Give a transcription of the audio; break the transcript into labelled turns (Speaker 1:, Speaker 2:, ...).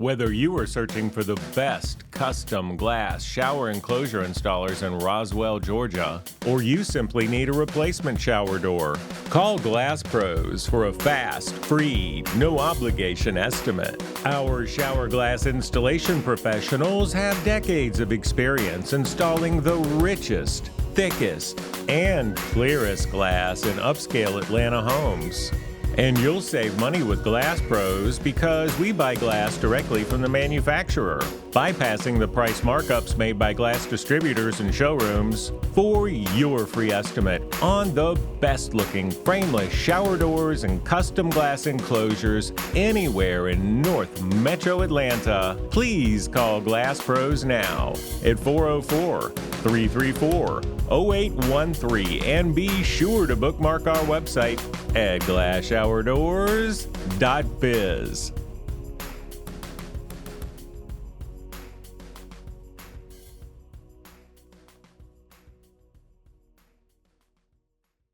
Speaker 1: Whether you are searching for the best custom glass shower enclosure installers in Roswell, Georgia, or you simply need a replacement shower door, call Glass Pros for a fast, free, no-obligation estimate. Our shower glass installation professionals have decades of experience installing the richest, thickest, and clearest glass in upscale Atlanta homes. And you'll save money with Glass Pros because we buy glass directly from the manufacturer, bypassing the price markups made by glass distributors and showrooms. For your free estimate on the best-looking frameless shower doors and custom glass enclosures anywhere in North Metro Atlanta, please call Glass Pros now at 404-334-0813 and be sure to bookmark our website at glasshowerdoors.biz.